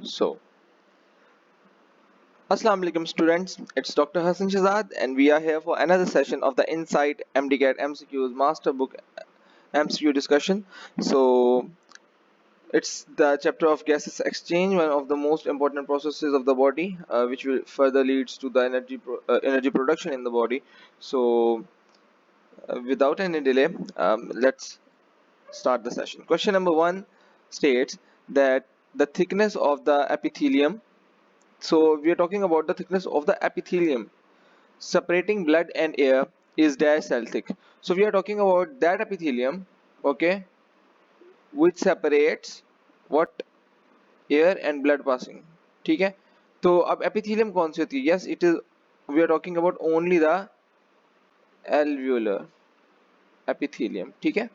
So, Assalamu alaikum students, it's Dr. Hassan Shazad and we are here for another session of the Insight MDCAT MCQs Master Book MCQ discussion. So, it's the chapter of gases exchange, one of the most important processes of the body, which will further leads to the energy production in the body. So, without any delay, let's start the session. Question number one states that the thickness of the epithelium. So, we are talking about the thickness of the epithelium separating blood and air is dash cell thick. So we are talking about that epithelium, okay, which separates what, air and blood passing. ठीक है, तो अब epithelium कौन सी होती है? Yes, it is, we are talking about only the alveolar epithelium. ठीक है,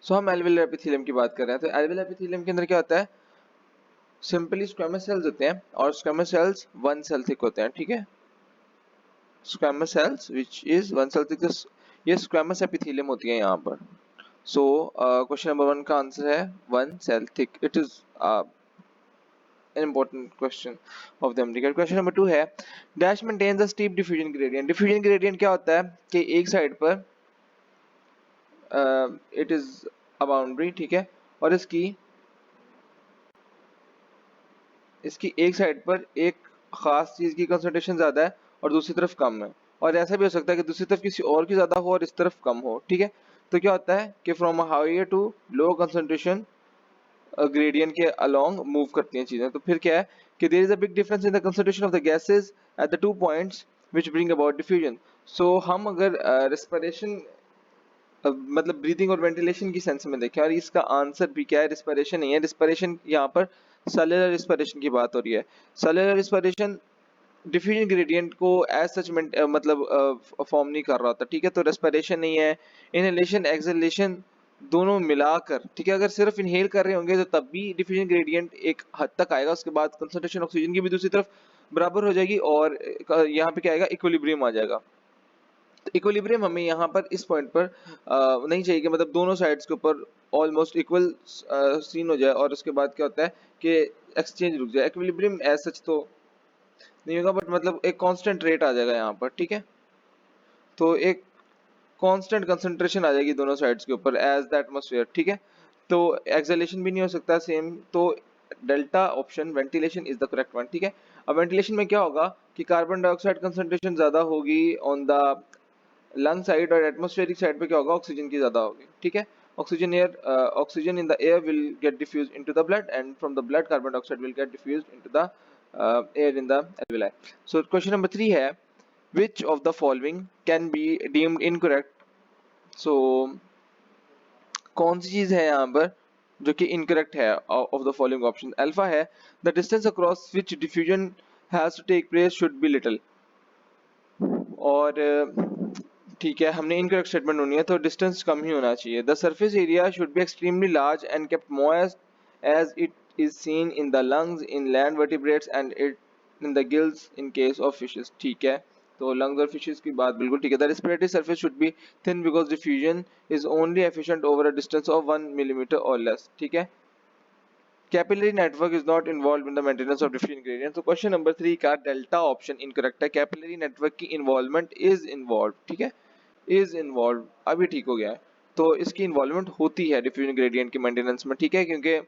सो हम alveolar epithelium की बात कर रहे हैं. तो alveolar epithelium के अंदर क्या होता है? सिंपली स्क्वेमस सेल्स होते हैं और squamous cells one cell thick होते हैं. ठीक है, squamous cells which is one cell thick, ये स्क्वेमस एपिथेलियम होती है यहाँ पर. सो क्वेश्चन नंबर वन का आंसर है one cell thick. It is an important question of the MDCAT. Question number two है dash maintains the steep diffusion gradient. Diffusion gradient क्या होता है कि एक साइड पर इट इज अ बाउंड्री, ठीक है, और इसकी एक साइड पर एक खास चीज की कंसंट्रेशन ज्यादा है और दूसरी तरफ कम है, और ऐसा भी हो सकता है कि दूसरी तरफ किसी और की ज्यादा हो और इस तरफ कम हो. ठीक है, तो क्या होता है कि from higher to low concentration gradient के अलोंग मूव करती हैं चीजें. तो फिर क्या है कि there is a big difference in the concentration of the gases at the two points which bring about diffusion. So हम अगर रेस्पिरेशन मतलब ब्रीथिंग और वेंटिलेशन की सेंस में देखें, और इसका आंसर भी क्या है, रिस्पिरेशन नहीं है. रिस्पिरेशन यहाँ पर सेलुलर रिस्पिरेशन की बात हो रही है. सेलुलर रिस्पिरेशन डिफ्यूजन ग्रेडियंट को एज सच मतलब फॉर्म नहीं कर रहा होता. ठीक है, तो रेस्पिरेशन नहीं है. इनहेलेशन एक्सहेलेशन दोनों मिलाकर, ठीक है, अगर सिर्फ इनहेल कर रहे होंगे तो तब भी डिफ्यूजन ग्रेडियंट एक हद तक आएगा. उसके बाद कंसंट्रेशन ऑक्सीजन की भी दूसरी तरफ बराबर हो जाएगी और यहाँ पे क्या आएगा, इक्विलिब्रियम आ जाएगा. तो इक्विलिब्रियम हमें यहाँ पर इस पॉइंट पर नहीं चाहिए कि मतलब दोनों साइड्स के ऊपर ऑलमोस्ट इक्वल सीन हो जाए और उसके बाद क्या होता है कि एक्सचेंज रुक जाए. इक्विलिब्रियम एज सच तो नहीं होगा, बट मतलब एक कांस्टेंट रेट आ जाएगा यहाँ पर. ठीक है, तो एक कांस्टेंट कंसंट्रेशन आ जाएगी दोनों साइड्स के ऊपर एज द एटमॉस्फेयर. ठीक है, तो एक्सहेलेशन भी नहीं हो सकता सेम. तो delta option ventilation is the correct one. ठीक है, अब वेंटिलेशन में क्या होगा कि कार्बन डाइऑक्साइड कंसंट्रेशन ज्यादा होगी ऑन द लंग साइड और एटमॉस्फेरिक साइड पे क्या होगा, ऑक्सीजन की ज्यादा होगी. ठीक है, oxygen in the air will get diffused into the blood and from the blood carbon dioxide will get diffused into the air in the alveoli. So question number 3 है which of the following can be deemed incorrect. सो कौन सी चीज है यहाँ पर जो कि incorrect है of the following option. Alpha है the distance across which diffusion has to take place should be little. और ठीक है, हमने इनकरेक्ट स्टेटमेंट होनी है तो डिस्टेंस कम ही होना चाहिए. The surface area should be extremely large and kept moist as it is seen in the lungs in land vertebrates and it in the gills in case of fishes. ठीक है, तो lungs और fishes की बात बिल्कुल ठीक है. The respiratory surface should be thin because diffusion is only efficient over a distance of 1 millimetre और लेस. ठीक है, capillary network is not involve in the maintenance of diffusion gradient. तो क्वेश्चन नंबर 3 का डेल्टा ऑप्शन इनकरेक्ट है. Capillary network की involvement is involve. ठीक है, is involve अभी ठीक हो गया है. तो इसकी इन्वॉल्वमेंट होती है डिफ्यूजन ग्रेडियंट की मेंटेनेंस में. ठीक है, क्योंकि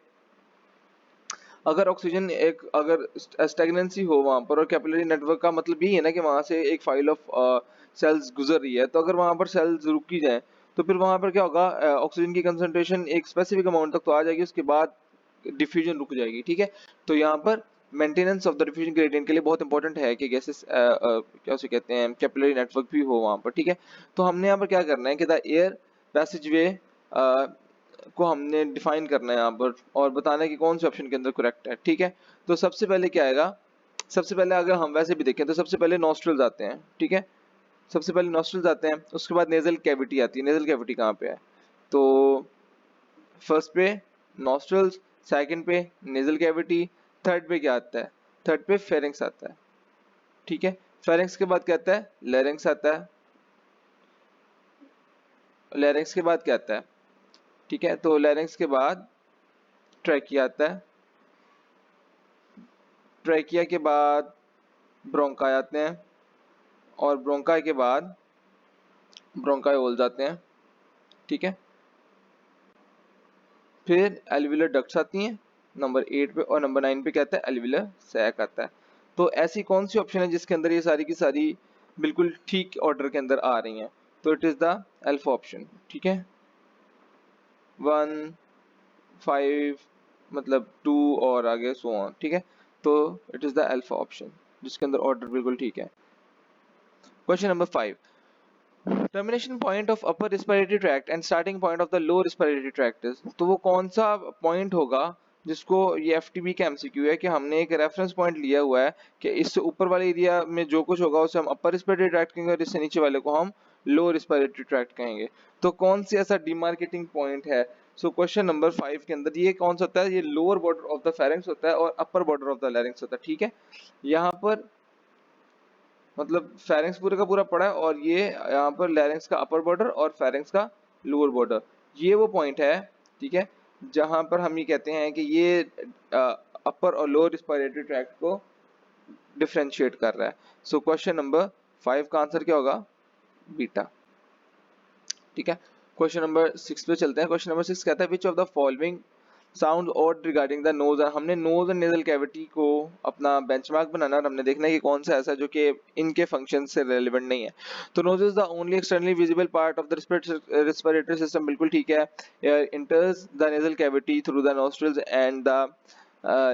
अगर ऑक्सीजन एक अगर स्टेगनेंसी हो वहां पर, और कैपिलरी नेटवर्क का मतलब यही है ना कि वहां से एक फाइल ऑफ सेल्स गुजर रही है, तो अगर वहां पर सेल्स रुकी जाए तो फिर वहां पर क्या होगा, ऑक्सीजन की कंसंट्रेशन एक स्पेसिफिक अमाउंट तक तो आ जाएगी, उसके बाद डिफ्यूजन रुक जाएगी. ठीक है, तो यहाँ पर maintenance of the diffusion gradient के लिए बहुत इंपॉर्टेंट है कि गैसेस क्या उसे कहते हैं, कैपिलरी नेटवर्क भी हो वहां पर. ठीक है, तो हमने यहाँ पर क्या करना है कि द एयर पैसेज वे को हमने डिफाइन करना है यहाँ पर और बताना है कि कौन से ऑप्शन के अंदर करेक्ट है. ठीक है, तो सबसे पहले क्या आएगा, सबसे पहले अगर हम वैसे भी देखें तो सबसे पहले नॉस्ट्रल्स आते हैं. ठीक है, सबसे पहले नॉस्ट्रल्स आते हैं, उसके बाद नेजल कैविटी आती है. नेजल कैविटी कहाँ पे है, तो फर्स्ट पे नॉस्ट्रल्स, सेकंड पे नेजल कैविटी, थर्ड पे क्या आता है, थर्ड पे फेरिंग्स आता है. ठीक है, फेरिंग्स के बाद क्या आता है, लेरिंग्स आता है. लेरिंग्स के बाद क्या आता है, ठीक है, तो लैरिंक्स के बाद ट्रैकिया आता है, ट्रैकिया के बाद ब्रोंकाई आते हैं, और ब्रोंकाई के बाद ब्रोंकायोल्स आते हैं। ठीक है, फिर एल्वियुलर डक्ट्स आती हैं नंबर 8 पे, और नंबर 9 पे क्या आता है, एल्वियुलर सैक आता है। तो ऐसी कौन सी ऑप्शन है जिसके अंदर ये सारी की सारी बिल्कुल ठीक ऑर्डर के अंदर आ रही हैं? तो it is the alpha option. ठीक है, 1 5 मतलब 2 और आगे सो ऑन। ठीक है, तो it is the alpha option जिसके अंदर ऑर्डर बिल्कुल ठीक है। Question number 5, termination point of upper respiratory tract and starting point of the low respiratory tract is, तो वो कौन सा पॉइंट होगा जिसको, ये एफटीबी का एमसीक्यू है कि हमने एक रेफरेंस पॉइंट लिया हुआ है कि इससे ऊपर वाले एरिया में जो कुछ होगा उसे हम अपर रिस्पिरेटरी ट्रैक्ट कहेंगे और इससे नीचे वाले को हम लो रिस्पिरेटरी ट्रैक्ट कहेंगे। तो कौन सी ऐसा डिमार्केटिंग पॉइंट है? सो क्वेश्चन नंबर 5 के अंदर ये कौन सा होता है, ये lower border of the pharynx होता है और upper border of the larynx होता है। ठीक है, यहाँ पर मतलब फेरेंक्स पूरे का पूरा पड़ा है, और ये यहाँ पर लैरिंक्स का अपर बॉर्डर और फेरेंक्स का लोअर बॉर्डर, ये वो पॉइंट है। ठीक है, जहां पर हम ये कहते हैं कि ये अपर और लोअर रिस्पिरेटरी ट्रैक्ट को डिफरेंशिएट कर रहा है। सो क्वेश्चन नंबर 5 का आंसर क्या होगा, बीटा। ठीक है, क्वेश्चन नंबर 6 पे चलते हैं। क्वेश्चन नंबर 6 कहता है विच ऑफ द फॉलोइंग साउंड और रिगार्डिंग द नोज, हमने नोज और नेजल कैविटी को अपना बेंचमार्क बनाना और हमने देखना है कि कौन सा ऐसा जो कि इनके फंक्शन से रेलेवेंट नहीं है। तो nose is the only externally visible part of the respiratory system, बिल्कुल ठीक है। Air enters the nasal cavity through the nostrils and the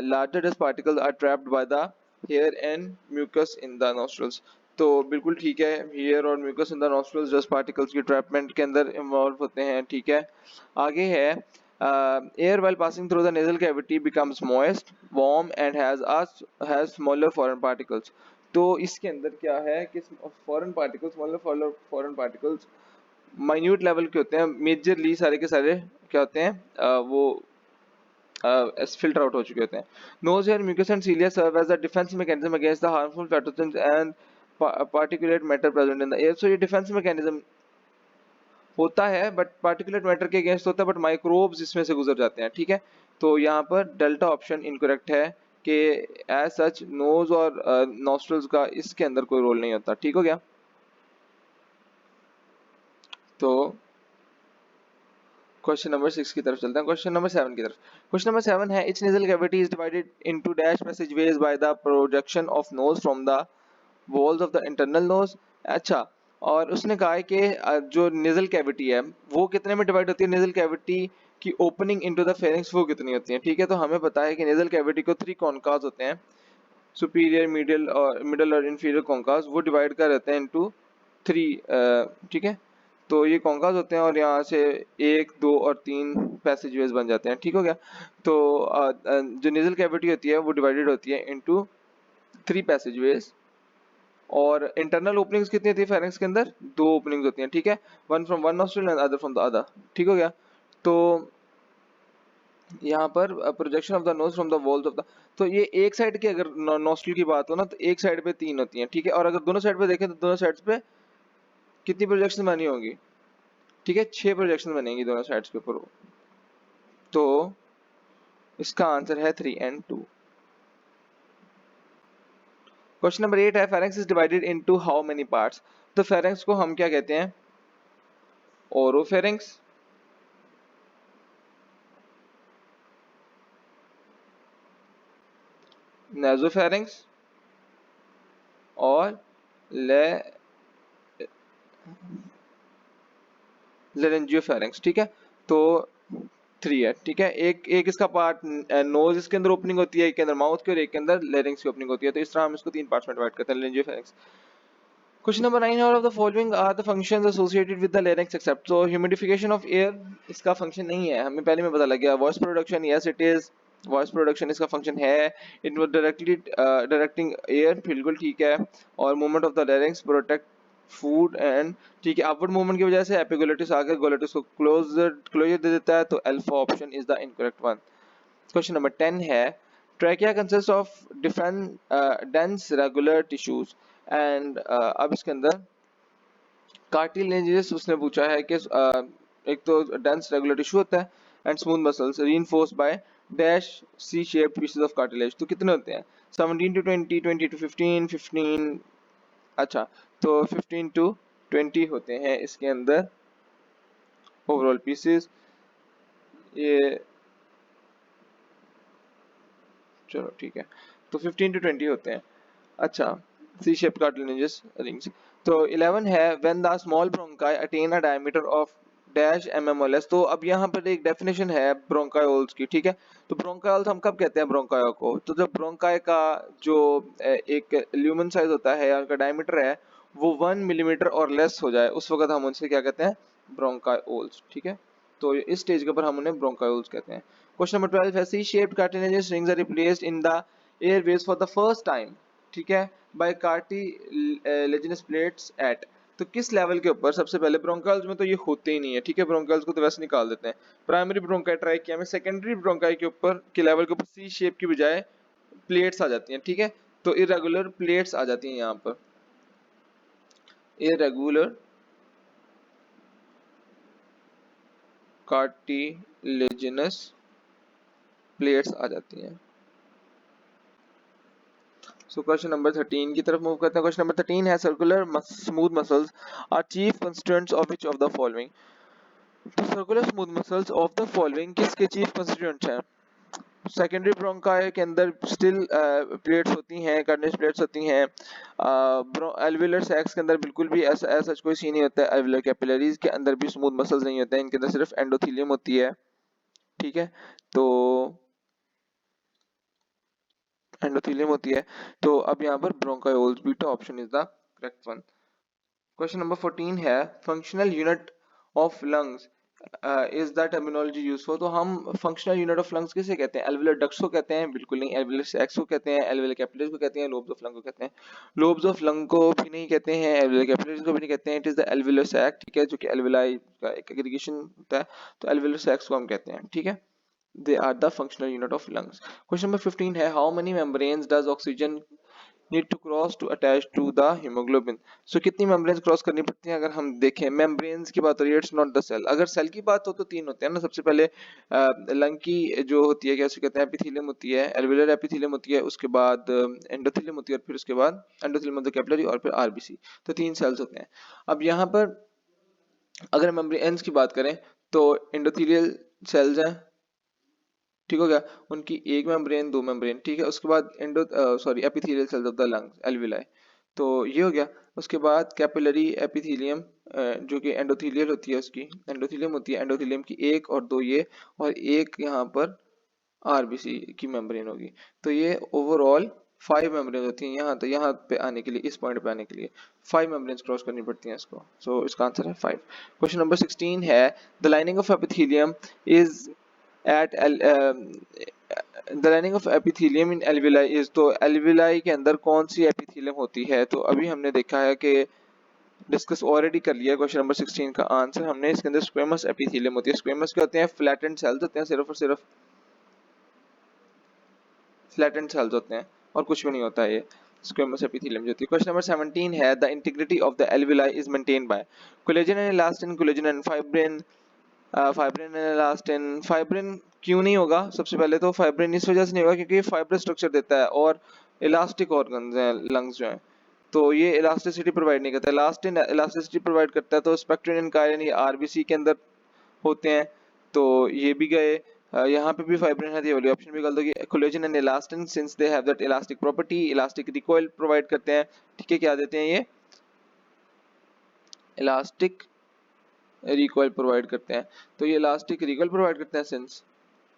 larger dust particles are trapped by the hair and mucus in the nostrils, तो बिल्कुल ठीक है, hair और mucus in the nostrils dust particles की trapment के अंदर involve होते हैं। ठीक है, आगे है air while passing through the nasal cavity becomes moist, warm and has smaller foreign particles। तो इसके अंदर क्या है कि foreign particles, smaller foreign particles minute level के होते हैं, मेजरली सारे के सारे क्या होते हैं, वो फिल्टर आउट हो चुके होते हैं। Nose hair mucus and cilia serve as the defence mechanism against the harmful pathogens and particulate matter present in the air. So ये डिफेंस मैकेनिज्म होता है बट पार्टिकुलेट मैटर के अगेंस्ट होता है, बट माइक्रोब्स इसमें से गुजर जाते हैं। ठीक है, तो यहाँ पर डेल्टा ऑप्शन इनकरेक्ट है कि एज सच नोज और नॉस्ट्रल्स का इसके अंदर कोई रोल नहीं होता। ठीक हो गया, तो क्वेश्चन नंबर 6 की तरफ चलते हैं, क्वेश्चन नंबर 7 की तरफ। क्वेश्चन नंबर 7 है each nasal cavity is divided into dash passageways by the projection of nose from the walls of the internal nose. अच्छा, और उसने कहा है कि जो नेजल कैविटी है वो कितने में डिवाइड होती है, नेजल कैविटी की ओपनिंग इनटू द फेरिंक्स वो कितनी होती है। ठीक है, तो हमें पता है कि नेजल कैविटी को 3 कॉन्काज होते हैं, सुपीरियर, मिडल और इंफीरियर कॉन्काज, वो डिवाइड कर देते हैं इनटू 3। ठीक है, तो ये कॉन्काज होते हैं और यहाँ से 1 2 और 3 पैसेजवेज बन जाते हैं। ठीक हो गया, तो जो नेजल कैविटी होती है वो डिवाइडेड होती है इनटू 3 पैसेजवेज, और इंटरनल ओपनिंग्स कितनी होती है फेरेंक्स के अंदर, 2 ओपनिंग्स होती हैं। ठीक है, one from one nostril and other from the other. ठीक हो गया, तो यहाँ पर projection of the nose from the walls of the, तो ये एक साइड की अगर नॉस्ट्रिल की बात हो ना तो एक साइड पे 3 होती हैं। ठीक है, और अगर दोनों साइड पे देखें तो दोनों साइड्स पे कितनी प्रोजेक्शन बनी होगी, ठीक है 6 प्रोजेक्शन बनेंगी दोनों साइड्स के ऊपर, तो इसका आंसर है 3 and 2। क्वेश्चन नंबर 8 है pharynx is divided into how many parts, तो फेरेंक्स को हम क्या कहते हैं, ओरोफेरेंक्स, नेजोफेरेंक्स और ले लेरेंजियोफेरेंक्स। ठीक है, तो 3 है। ठीक है, एक एक इसका पार्ट नोज इसके अंदर ओपनिंग होती है, एक के अंदर माउथ की और एक के अंदर लेरिंग्स की ओपनिंग होती है, तो इस तरह हम इसको 3 पार्ट्स में डिवाइड करते हैं, laryngopharynx. Question number 9, all of the following are the functions associated with the larynx except, तो ह्यूमिडिफिकेशन ऑफ एयर इसका फंक्शन नहीं है, हमें पहले में पता लग गया। Voice production, yes it is, voice production इसका फंक्शन है। It was directly directing air, बिल्कुल ठीक है। और movement of the larynx protect food and, ठीक है, अपवर्ड मूवमेंट की वजह से एपिग्लोटिस आकर ग्लोटिस को क्लोजर दे देता है, तो alpha option is the incorrect one. Question number 10 है trachea consist of different dense regular tissues and, अब इसके अंदर कार्टिलेजेस उसने पूछा है कि एक तो डेंस रेगुलर टिश्यू होता है and smooth muscles reinforced by dash C shaped pieces of cartilage. तो कितने होते हैं 17 to 20, 20 to 15, 15, अच्छा तो 15 to 20 होते हैं इसके अंदर ओवरऑल पीसेस। ये चलो ठीक है, तो 15 to 20 होते हैं। अच्छा, सी शेप कार्टिलेजेस रिंग्स। तो 11 है when the small bronchi attain a diameter of dash mm or less। तो अब यहाँ पर एक डेफिनेशन है ब्रोंकायोल्स की, ठीक है। तो ब्रोंकायोल्स हम कब कहते हैं ब्रोंकायो को, तो जब ब्रोंकाई का जो एक ल्यूमन साइज होता है या उनका डायमीटर है वो 1 मिलीमीटर और लेस हो जाए, उस वक्त हम उनसे क्या कहते हैं ब्रोंकायोल्स, ठीक है। तो इस स्टेज के ऊपर हम उन्हें ब्रोंकायोल्स कहते हैं। क्वेश्चन नंबर 12 है C shaped cartilages rings are replaced in the airways for the first time, ठीक है, बाय कार्टिलेजिनस प्लेट्स एट। तो किस लेवल के ऊपर सबसे पहले, ब्रोंकाइल्स में तो ये होते ही नहीं है, ठीक है, ब्रोंकाइल्स को तो वैसे निकाल देते हैं। प्राइमरी ब्रोंकाई ट्राइकिया में सेकेंडरी ब्रोंकाई के ऊपर के लेवल के ऊपर सी शेप की बजाय प्लेट्स आ जाती हैं, ठीक है। तो इरेगुलर प्लेट्स आ जाती हैं यहाँ पर, इरेगुलर कार्टिलेजिनस प्लेट्स आ जाती हैं। सो क्वेश्चन नंबर 13 की तरफ मूव करते हैं। क्वेश्चन नंबर 13 है circular smooth muscles are chief constituents of which of the following. तो circular smooth muscles of the following किसके चीफ कंस्टिट्यूएंट्स हैं। सेकेंडरी ब्रोंकाई के अंदर स्टिल प्लेट्स होती हैं, कार्टिलेज प्लेट्स होती हैं। एल्विलर सैक्स के अंदर बिल्कुल भी ऐसा कोई सीन नहीं होता है। एल्विलर कैपिलरीज के अंदर भी स्मूथ मसल्स नहीं होते हैं, इनके अंदर सिर्फ एंडोथेलियम होती है, ठीक है। तो एंडोथेलियम होती है। तो अब यहाँ पर bronchioles beta option is the correct one. Question number 14 है functional unit of lungs is the terminology use for. तो हम फंक्शनल यूनिट ऑफ लंग्स किसे कहते हैं, एल्विलर डक्ट्स को कहते हैं, बिल्कुल नहीं। एल्विलर सैक्स को कहते हैं, एल्विलर कैपिलरीज को कहते हैं, लोब्स ऑफ लंग को कहते हैं। लोब्स ऑफ लंग को भी नहीं कहते हैं, एल्विलर कैपिलरीज को भी नहीं कहते हैं, it is the alveolar sac, ठीक है, जो कि एल्विलाई का एक एग्रीगेशन होता है। तो एल्विलर सैक्स को हम कहते हैं, ठीक है। They are the functional unit of lungs. Question number 15 है how many membranes does oxygen need to cross to attach to the hemoglobin। so कितनी membranes cross करनी पड़ती हैं अगर हम देखें membranes की बात हो रही है, it's not the cell। अगर cell की बात हो तो तीन होते हैं ना। सबसे पहले लंग की जो होती है क्या उसे कहते हैं एपिथेलियम होती है, एल्विलर एपिथेलियम होती है, उसके बाद एंडोथेलियम होती है और फिर उसके बाद एंडोथेलियम ऑफ द कैपिलरी और फिर आरबीसी। तो तीन सेल्स होते हैं। अब यहाँ पर अगर मेम्ब्रेन्स की बात करें तो एंडोथेलियल सेल्स हैं, ठीक हो गया, उनकी एक मेम्ब्रेन दो मेम्ब्रेन, ठीक है। उसके बाद epithelial cells of the lungs alveoli, तो ये हो गया। उसके बाद कैपिलरी एपिथेलियम जो कि एंडोथेलियल होती है, उसकी एंडोथेलियम होती है, एंडोथेलियम की एक और दो ये और एक यहाँ पर आरबीसी की मेम्ब्रेन होगी। तो ये ओवरऑल 5 मेम्ब्रेन होती हैं यहाँ। तो यहाँ पे आने के लिए, इस पॉइंट पे आने के लिए 5 मेम्ब्रेन्स क्रॉस करनी पड़ती हैं इसको। सो इसका आंसर है 5। क्वेश्चन नंबर 16 है the lining of epithelium is at the lining of epithelium in alveoli is. तो एल्विलाई के अंदर कौन सी एपिथेलियम होती है, तो अभी हमने देखा है कि डिस्कस ऑलरेडी कर लिया क्वेश्चन नंबर 16 का आंसर हमने। इसके अंदर स्क्वेमस एपिथेलियम होती है। स्क्वेमस क्या होते हैं, फ्लैटेंड सेल्स होते हैं, सिर्फ और सिर्फ फ्लैटेंड सेल्स होते हैं और कुछ भी नहीं होता है ये स्क्वेमस एपिथेलियम जो होती है। क्वेश्चन नंबर 17 है the integrity of the alveoli is maintained by collagen and elastin, collagen and fibrin, fibrin and elastin. Fibrin क्यों नहीं होगा, सबसे पहले तो फाइब्रिन इस वजह से नहीं होगा क्योंकि फाइब्रस स्ट्रक्चर देता है और इलास्टिक ऑर्गन्स हैं लंग्स जो हैं, तो ये इलास्टिसिटी प्रोवाइड नहीं करता। इलास्टिन इलास्टिसिटी प्रोवाइड करता है, तो स्पेक्ट्रिन एंड कायलिन ये आरबीसी के अंदर होते हैं, तो ये भी गए। यहाँ पे भी फाइब्रिन है, ये वाली ऑप्शन भी गलत होगी। Collagen and elastin since they have that elastic property, elastic recoil provide करते हैं, ठीक है। क्या देते हैं ये, इलास्टिक रिकॉइल प्रोवाइड करते हैं, तो ये इलास्टिक रिकॉइल प्रोवाइड करते हैं सिंस,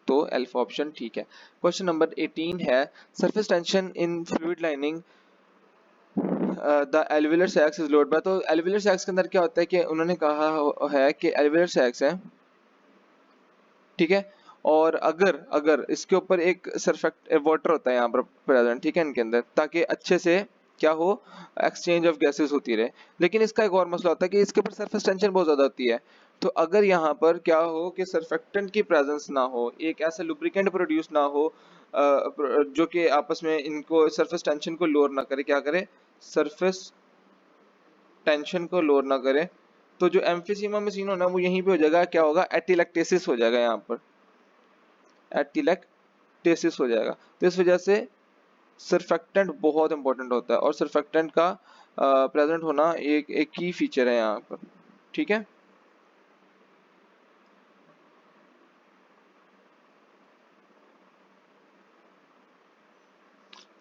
तो अल्फा ऑप्शन ठीक है। क्वेश्चन नंबर 18 है surface tension in fluid lining the alveolar sacs is lowered by. तो एल्विलर सैक्स के अंदर क्या होता है कि उन्होंने कहा है कि एल्विलर सैक्स है, ठीक है, और अगर अगर इसके ऊपर एक सरफेक्ट वाटर होता है यहाँ पर प्रेजेंट, ठीक है, इनके अंदर, ताकि अच्छे से क्या हो, एक्सचेंज ऑफ गैसेस होती रहे। लेकिन इसका एक और मसला होता है कि इसके ऊपर सरफेस टेंशन बहुत ज्यादा होती है। तो अगर यहाँ पर क्या हो कि सरफेक्टेंट की प्रेजेंस ना हो, एक ऐसा लुब्रिकेंट प्रोड्यूस ना हो जो कि आपस में इनको सरफेस टेंशन को लोअर ना करे, क्या करे, सरफेस टेंशन को लोअर ना करे, तो जो एम्फिसीमा में सीन होना वो यहीं पे हो जाएगा, क्या होगा, एटिलेक्टेसिस हो जाएगा, यहाँ पर एटिलेक्टेसिस हो जाएगा। तो इस वजह से सर्फेक्टेंट बहुत इंपॉर्टेंट होता है, और सर्फेक्टेंट का प्रेजेंट होना एक एक की फीचर है यहाँ पर, ठीक है।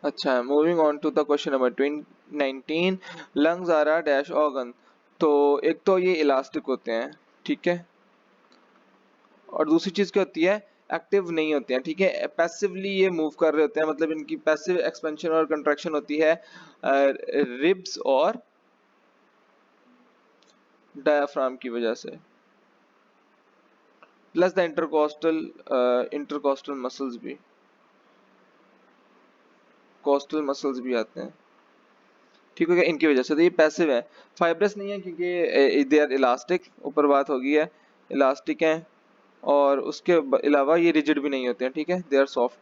अच्छा, moving on to the question number 19, lungs are a dash organ. तो एक तो ये इलास्टिक होते हैं, ठीक है, और दूसरी चीज क्या होती है, एक्टिव नहीं होते हैं, ठीक है, पैसिवली ये मूव कर रहे होते हैं, मतलब इनकी पैसिव एक्सपेंशन और कंट्रैक्शन होती है रिब्स और डायाफ्राम की वजह से, प्लस द इंटरकोस्टल मसल्स भी, कोस्टल मसल्स भी आते हैं, ठीक हो गया, इनकी वजह से। तो ये पैसिव है, फाइब्रस नहीं है क्योंकि दे आर इलास्टिक, ऊपर बात होगी है, इलास्टिक हैं, और उसके अलावा ये रिजिड भी नहीं होते हैं, ठीक है, they are soft.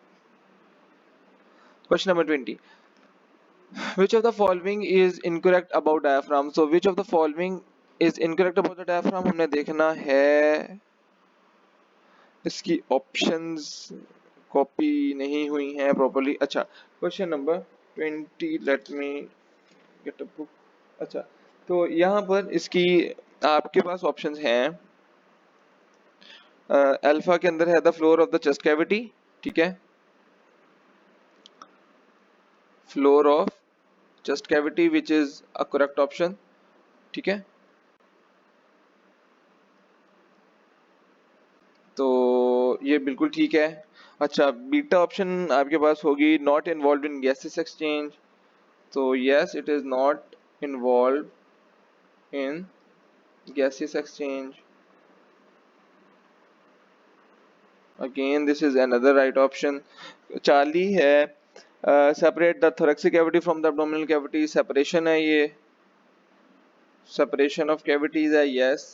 Question number 20, which of the following is incorrect about diaphragm? So which of the following is incorrect about the diaphragm, हमने देखना है, इसकी ऑप्शंस कॉपी नहीं हुई हैं प्रॉपर्ली। अच्छा, question number 20, let me get a book. अच्छा, तो यहाँ पर इसकी आपके पास ऑप्शंस हैं, अल्फा के अंदर है the floor of the chest cavity, ठीक है, floor of chest cavity which is a correct option, ठीक है। तो ये बिल्कुल ठीक है। अच्छा, बीटा ऑप्शन आपके पास होगी not involve in gases exchange, तो yes it is not involve in gaseous exchange. Again, this is another right option. Charlie है, separate the thoracic cavity from the abdominal cavity, separation है ये, separation of cavities है, yes,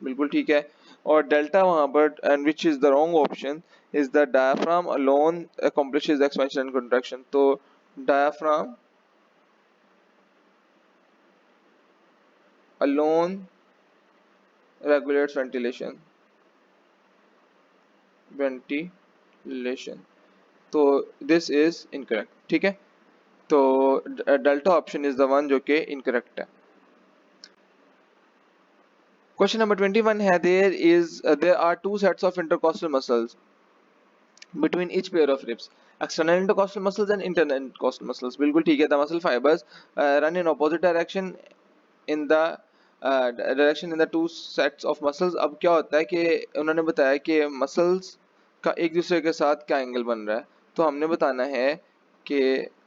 बिल्कुल ठीक है। और delta वहां पर, and which is the wrong option, is the diaphragm alone accomplishes expansion and contraction. तो diaphragm alone regulates ventilation, तो this is incorrect, ठीक है। तो delta option is the one जो कि इनकरेक्ट है। क्वेश्चन नंबर 21 है, there are two sets of intercostal muscles between each pair of ribs, external intercostal muscles and internal intercostal muscles, बिल्कुल ठीक है। the muscle fibers run in opposite direction in the direction in the two sets of muscles। अब क्या होता है कि उन्होंने बताया कि मसल्स का एक दूसरे के साथ क्या एंगल बन रहा है, तो हमने बताना है कि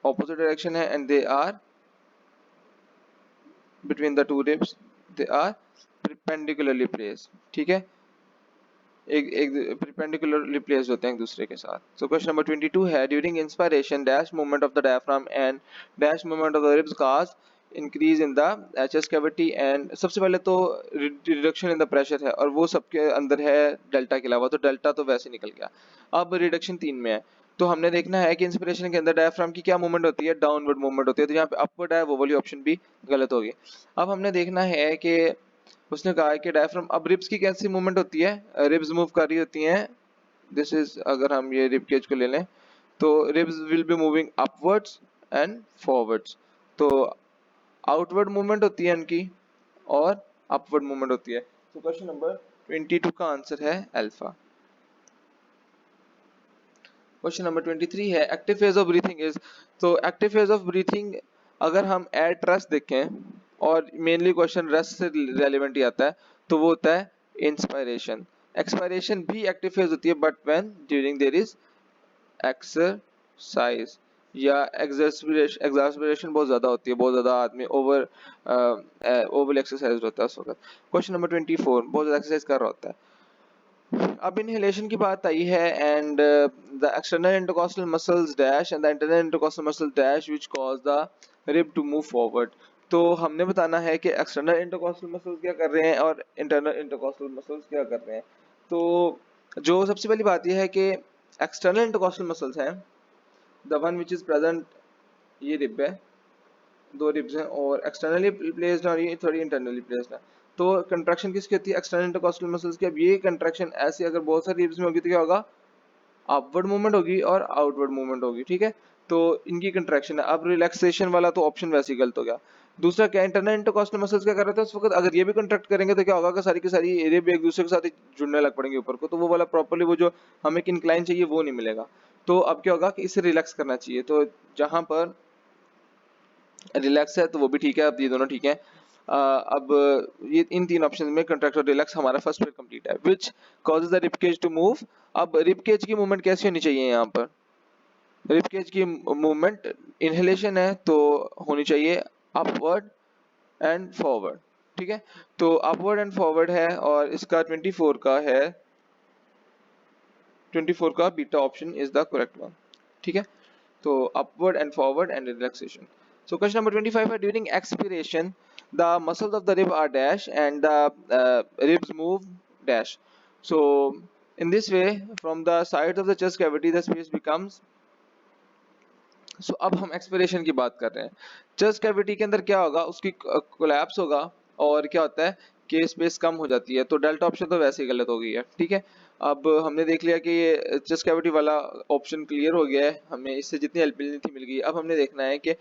opposite direction है and they are between the two ribs, they are perpendicularly placed, ठीक है, एक एक perpendicularly placed होते हैं एक दूसरे के साथ। So question number 22 है, during inspiration dash movement of the diaphragm and dash movement of the ribs cause increase in the chest cavity and, सबसे पहले तो reduction in the pressure है, और वो सबके अंदर है डेल्टा के अलावा, तो डेल्टा तो वैसे निकल गया। अब रिडक्शन 3 में है, तो हमने देखना है कि इंस्पिरेशन के अंदर डायफ्राम की क्या मूवमेंट होती है, डाउनवर्ड मूवमेंट होती है, तो यहाँ पे अपवर्ड है, वो वाली ऑप्शन भी गलत होगी। अब हमने देखना है कि उसने कहा है कि डायफ्राम, अब रिब्स की कैसी मूवमेंट होती है, रिब्स मूव कर रही होती हैं, दिस इज, अगर हम ये रिब केज को ले लें तो ribs will be moving upwards and forwards, तो आउटवर्ड मूवमेंट होती है इनकी और अपवर्ड मूवमेंट होती है। तो क्वेश्चन नंबर 22 का आंसर है अल्फा। क्वेश्चन नंबर 23 है, active phase of breathing is, तो एक्टिव फेज ऑफ ब्रीथिंग अगर हम एट रेस्ट देखें, और मेनली क्वेश्चन रेस्ट से रेलेवेंट ही आता है, तो वो होता है इंस्पायरेशन। एक्सपायरेशन भी एक्टिव फेज होती है, but when during their is exercise या एग्जास्पिरेशन बहुत ज्यादा होती है, बहुत ज्यादा आदमी ओवर एक्सरसाइज होता है उस वक्त। क्वेश्चन नंबर 24, बहुत ज्यादा एक्सरसाइज कर रहा होता है। अब इनहेलेशन की बात आई है, and the external intercostal muscles dash and the internal intercostal muscle dash which cause the rib to move forward. तो हमने बताना है कि एक्सटर्नल इंटरकॉस्टल मसल्स क्या कर रहे हैं और इंटरनल इंटरकॉस्टल मसल्स क्या कर रहे हैं। तो जो सबसे पहली बात यह है कि एक्सटर्नल इंटरकॉस्टल मसल्स हैं, the one which is present, ये रिब है, दो रिब्स हैं और एक्सटर्नली प्लेस्ड और ये थोड़ी इंटरनली प्लेस्ड है। तो कंट्रैक्शन किसकी होती है? एक्सटर्नल इंटरकॉस्टल मसल्स की। अब ये कंट्रैक्शन ऐसी अगर बहुत सारी रिब्स में होगी तो क्या होगा? अपवर्ड मूवमेंट होगी और आउटवर्ड मूवमेंट होगी, ठीक है। तो इनकी कंट्रैक्शन है। अब रिलैक्सेशन वाला तो ऑप्शन वैसे ही गलत हो गया। दूसरा क्या, इंटरनल इंटरकॉस्टल मसल्स क्या कर रहे थे उस वक्त? अगर ये भी कंट्रैक्ट करेंगे तो क्या होगा कि सारी की सारी रिब एक दूसरे के साथ ही जुड़ने लग पड़ेंगे ऊपर को, तो वो वाला प्रॉपर्ली वो जो हमें एक इंक्लाइन चाहिए वो नहीं मिलेगा। तो अब क्या होगा कि इसे रिलैक्स करना चाहिए। तो जहां पर रिलैक्स है तो वो भी ठीक है, अब ये दोनों ठीक है। अब ये इन तीन ऑप्शन में कंट्रैक्ट और रिलैक्स हमारा फर्स्ट पेयर कंप्लीट है। Which causes the rib cage to move. अब रिब केज की मूवमेंट कैसी होनी चाहिए? यहाँ पर रिब केज की मूवमेंट, इनहेलेशन है तो होनी चाहिए अपवर्ड एंड फॉरवर्ड, ठीक है। तो अपवर्ड एंड फॉरवर्ड है और इसका 24 का है, 24 का beta option is the correct one, ठीक है। तो upward and forward and relaxation. So question number 25 है, during expiration the muscles of the rib are dash and the ribs move dash. So in this way from the sides of the chest cavity the space becomes, अब हम expiration की बात कर रहे हैं। Chest cavity के अंदर क्या होगा? उसकी कोलैप्स होगा और क्या होता है कि स्पेस कम हो जाती है। तो डेल्टा ऑप्शन तो वैसे ही गलत हो गई है, ठीक है। अब हमने देख लिया कि ये चेस्ट कैविटी वाला ऑप्शन क्लियर हो गया है, हमें इससे जितनी हेल्प मिलनी थी मिल गई। अब हमने देखना है कि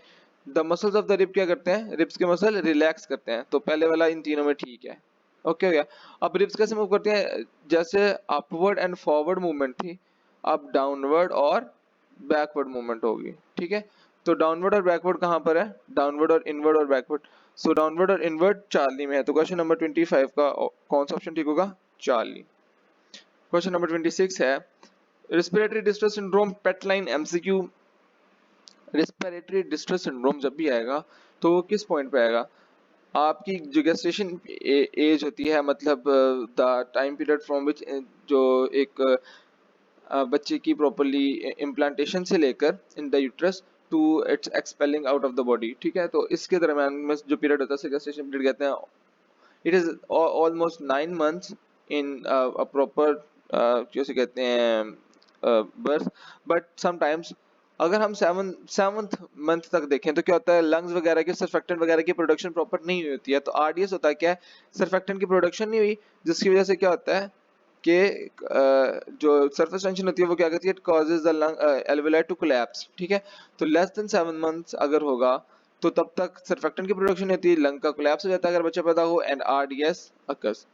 the muscles of the rib क्या करते हैं? रिब्स के मसल रिलैक्स करते हैं। तो पहले वाला इन तीनों में ठीक है, ओके हो गया। अब रिब्स कैसे मूव करते हैं? जैसे अपवर्ड एंड फॉरवर्ड मूवमेंट थी, अब डाउनवर्ड और बैकवर्ड मूवमेंट होगी, ठीक है। तो डाउनवर्ड और बैकवर्ड कहाँ पर है? डाउनवर्ड और इनवर्ड और बैकवर्ड। सो डाउनवर्ड और इनवर्ड चार्ली में है। तो क्वेश्चन नंबर 25 का कौन सा ऑप्शन ठीक होगा? चार्ली। क्वेश्चन नंबर 26 है, respiratory distress syndrome pet line MCQ. Respiratory distress syndrome जब भी आएगा तो वो किस पॉइंट पे आएगा? आपकी जो गेस्टेशन एज होती है, मतलब the time period from which जो एक बच्चे की प्रॉपर्ली इम्प्लांटेशन से लेकर in the uterus to its expelling out of the body, ठीक है। तो इसके दरम्यान में जो पीरियड होता है गेस्टेशन पीरियड कहते हैं। It is almost 9 months in a proper जैसे कहते हैं बर्थ। बट समटाइम्स अगर हम सेवंथ मंथ तक देखें तो क्या होता है, लंग्स वगैरह के सर्फेक्टेंट वगैरह की प्रोडक्शन प्रॉपर नहीं हुई होती है। तो आरडीएस होता है क्या है? सर्फेक्टेंट की प्रोडक्शन नहीं हुई, जिसकी वजह से क्या होता है कि जो सरफेस टेंशन होती है वो क्या करती है? It causes the lung alveoli to collapse, ठीक है। तो लेस देन 7 months अगर होगा तो तब तक सर्फेक्टेंट की प्रोडक्शन होती है, लंग का कोलैप्स हो जाता है अगर बच्चा पैदा हो, and RDS occurs.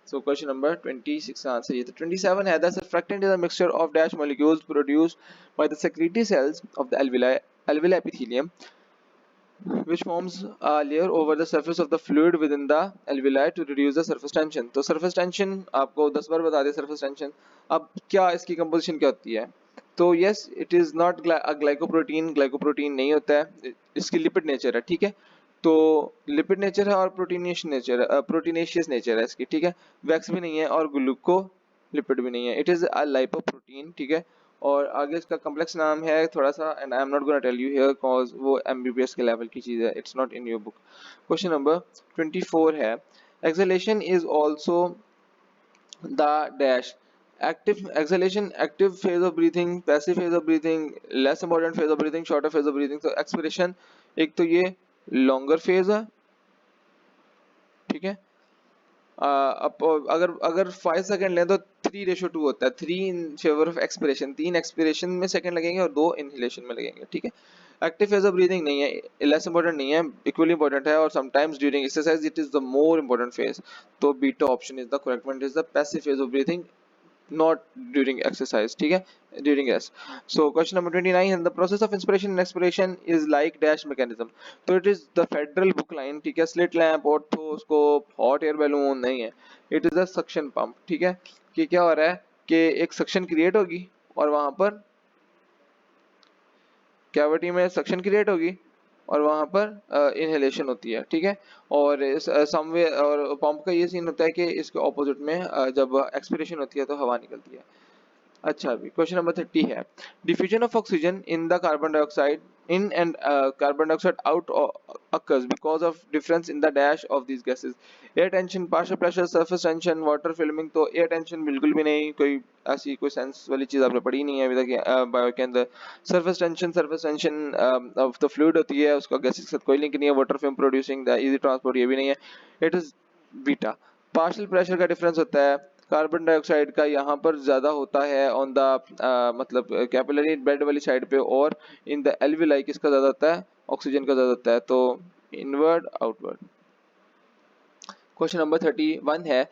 So question number 26 का आंसर ये था। 27 है, the surfactant is a mixture of dash molecules produced by the secretory cells of the alveolar epithelium which forms a layer over the surface of the fluid within the alveoli to reduce the surface tension। तो surface tension आपको 10 बार बता दिया surface tension। अब क्या इसकी composition क्या होती है? तो yes it is not a glycoprotein नहीं होता है, इसकी lipid nature है, ठीक है। तो लिपिड नेचर है और प्रोटीनेशियस नेचर है इसकी, ठीक है। वैक्स भी नहीं है और ग्लूको लिपिड भी नहीं है, इट इज अ लाइपोप्रोटीन, ठीक है। और आगे इसका कॉम्प्लेक्स नाम है थोड़ा सा, and I am not gonna tell you here cause वो एमबीबीएस के लेवल की चीज है, it's not in your book. Question number 24 है, exhalation is also the dash active exhalation, active phase of breathing, passive phase of breathing, less important phase of breathing, shorter phase of breathing. तो expiration एक तो ये longer phase है, ठीक है। अब अगर अगर 5 सेकंड लें तो 3:2 होता है, 3 in favour of expiration, 3 expiration में सेकंड लगेंगे और 2 इनहेलेशन में लगेंगे, ठीक है। एक्टिव फेज ऑफ ब्रीथिंग नहीं है, लेस इंपॉर्टेंट नहीं है, इक्वली इंपॉर्टेंट है, और sometimes during exercise it is the more important phase. तो beta option is the correct one, it is the passive phase of breathing, not during exercise, ठीक है, during rest। So question number 29 and the process of inspiration and expiration is like dash mechanism। तो it is the federal book line, ठीक है। slit lamp, orthoscope, hot air balloon नहीं है, it is a suction pump, ठीक है। कि क्या हो रहा है कि एक suction create होगी और वहां पर कैविटी में सक्शन क्रिएट होगी और वहां पर इनहेलेशन होती है, ठीक है। और समवे और पंप का ये सीन होता है कि इसके ऑपोजिट में जब एक्सपिरेशन होती है तो हवा निकलती है। अच्छा, अभी क्वेश्चन नंबर 30 है, diffusion of oxygen in the carbon dioxide in and carbon dioxide out occurs because of difference in the dash of these gases. Air tension, partial pressure, surface tension, water filming. तो air tension बिल्कुल भी नहीं, कोई ऐसी कोई sense वाली चीज आपने पढ़ी नहीं है अभी तक बायो के अंदर। Surface tension of the fluid होती है, उसका गैसेस के साथ कोई लिंक नहीं है। Water film producing the easy transport, ये भी नहीं है। It is beta. Partial pressure का डिफरेंस होता है कार्बन डाइऑक्साइड का यहाँ पर ज्यादा होता है ऑन द मतलब कैपिलरी बेड वाली साइड पे, और इन द एल्विलाई किसका ज्यादा होता है, ऑक्सीजन का ज्यादा होता है। तो इनवर्ड आउटवर्ड। क्वेश्चन नंबर 31 है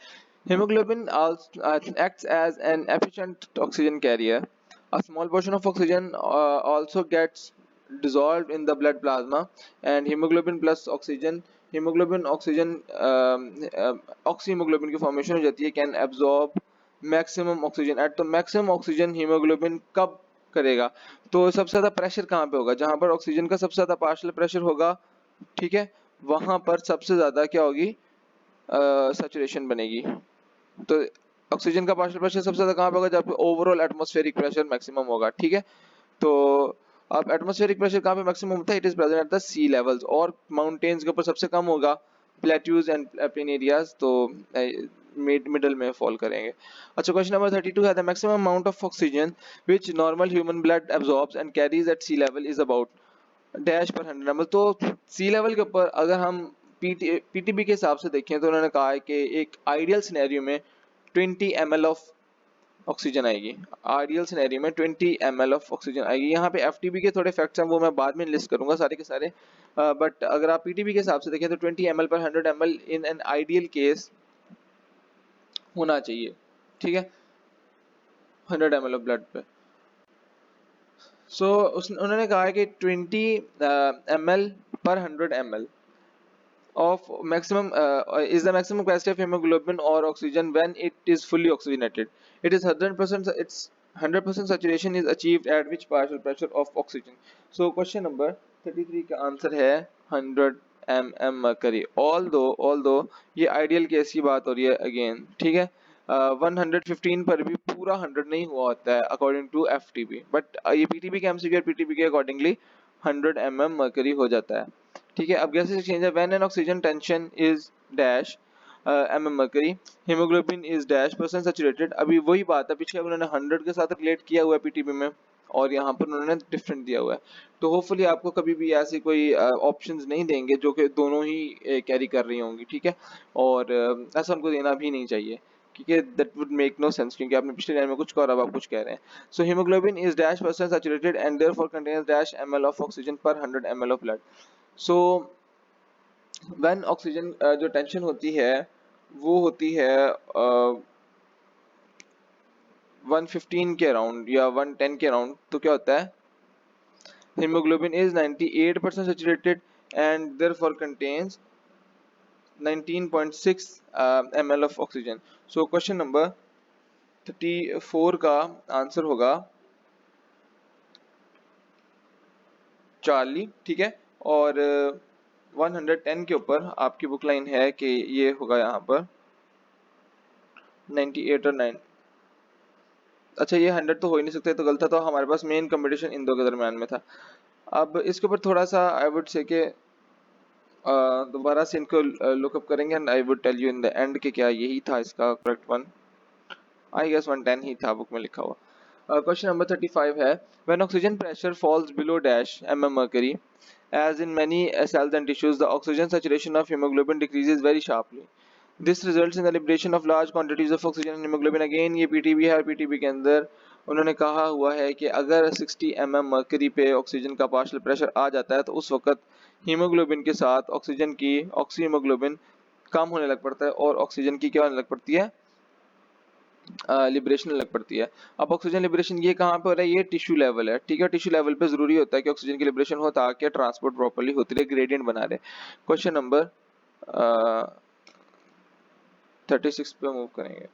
hemoglobin acts as an efficient oxygen carrier. A small portion of oxygen also gets dissolved in the blood plasma, and hemoglobin plus oxygen, hemoglobin oxygen oxyhemoglobin की formation हो जाती है, can absorb maximum oxygen at, तो maximum oxygen hemoglobin कब करेगा? तो सबसे ज्यादा प्रेशर कहाँ पे होगा? जहां पर ऑक्सीजन का सबसे ज्यादा पार्शियल प्रेशर होगा, ठीक है, वहां पर सबसे ज्यादा क्या होगी, सैचुरेशन बनेगी। तो ऑक्सीजन का पार्शियल प्रेशर सबसे ज्यादा कहाँ पे होगा? जहाँ पे ओवरऑल एटमॉस्फेरिक प्रेशर मैक्सिमम होगा, ठीक है। तो अब एटमॉस्फेरिक प्रेशर कहाँ पे मैक्सिमम होता है? It is present at the sea levels, और माउंटेन्स के ऊपर सबसे कम होगा, प्लेट्यूज एंड प्लेन एरियाज, तो मिडल में फॉल करेंगे। अच्छा, क्वेश्चन नंबर 32 है the maximum amount of oxygen which normal human blood absorbs and carries at sea level is about dash per 100 ml। तो सी लेवल के ऊपर अगर हम पीटीबी के हिसाब से देखें तो उन्होंने कहा है कि एक आइडियल सिनेरियो में 20 ml ऑफ ऑक्सीजन आएगी। आइडियल सिनेरियो में 20 ml ऑफ ऑक्सीजन आएगी। यहाँ पे एफटीबी के थोड़े फैक्ट्स हैं, वो मैं बाद में लिस्ट करूंगा सारे के सारे, बट अगर आप पीटीबी के हिसाब से देखें तो 20 ml पर 100 ml in an ideal case होना चाहिए, ठीक है, 100 ml ऑफ ब्लड पे। सो उन्होंने कहा है कि 20 ml पर 100 ml of maximum is the maximum capacity of hemoglobin or oxygen when it is fully oxygenated. It is 100%, its 100% saturation is achieved at which partial pressure of oxygen? So question number 33 का answer है 100 mm mercury। although ये ideal case की बात हो रही है again, ठीक है। 115 पर भी पूरा 100 नहीं हुआ होता है अकॉर्डिंग टू एफटीबी, बट ये पीटीबी के एमसीक्यू और पीटीबी के अकॉर्डिंगली 100 mm mercury हो जाता है, ठीक है। अब गैसेस एक्सचेंज है when an oxygen tension is dash mm mercury, hemoglobin is dash percent saturated। अभी वही बात है, पिछले उन्होंने 100 के साथ रिलेट किया हुआ है पीटीबी में, और यहाँ पर उन्होंने डिफरेंट दिया हुआ है। तो होपफुली आपको कभी भी ऐसी कोई ऑप्शंस नहीं देंगे जो कि दोनों ही कैरी कर रही होंगी, ठीक है। और ऐसा उनको देना भी नहीं चाहिए, क्योंकि that would make no sense, क्योंकि आपने पिछले लाइन में कुछ कहा और अब आप कुछ कह रहे हैं। So haemoglobin is dash percent saturated and therefore contains dash ml of oxygen पर 100 ml of blood. So when oxygen जो टेंशन होती है वो होती है 115 के अराउंड या 110 के अराउंड, तो क्या होता है, hemoglobin is 98% saturated and therefore contains 19.6 ml of oxygen। so question number 34 का आंसर होगा चार्ली, ठीक है। और 110 के ऊपर आपकी बुक लाइन है कि ये होगा यहाँ पर 98 और 9। अच्छा, ये 100 तो हो ही नहीं सकते, तो गलत था। तो हमारे पास मेन कंपटीशन इन दो के दरमियान में था। अब इसके ऊपर थोड़ा सा आई वुड से के दोबारा से इनको लुकअप करेंगे and I would tell you in the end कि क्या यही था इसका करेक्ट वन। आई गेस 110 ही था बुक में लिखा हुआ। क्वेश्चन नंबर 35 है when oxygen pressure falls below dash mm mercury as in many cells and tissues the oxygen saturation of hemoglobin decreases very sharply. This results in the liberation of large quantities of oxygen and hemoglobin। Again ये PTB है और PTB के अंदर उन्होंने कहा हुआ है कि अगर 60 mm mercury पे ऑक्सीजन का पार्शियल प्रेशर आ जाता है तो उस वक्त हीमोग्लोबिन के साथ ऑक्सीजन की ऑक्सीहीमोग्लोबिन कम होने लग पड़ता है और ऑक्सीजन की क्या होने लग पड़ती है, लिबरेशन लग पड़ती है। अब ऑक्सीजन लिबरेशन ये कहाँ पे हो रहा है, ये टिश्यू लेवल है, ठीक है। टिश्यू लेवल पे जरूरी होता है कि ऑक्सीजन की लिबरेशन हो ताकि ट्रांसपोर्ट प्रॉपर्ली होती रहे, ग्रेडियंट बना रहे। क्वेश्चन नंबर 36 पे मूव करेंगे।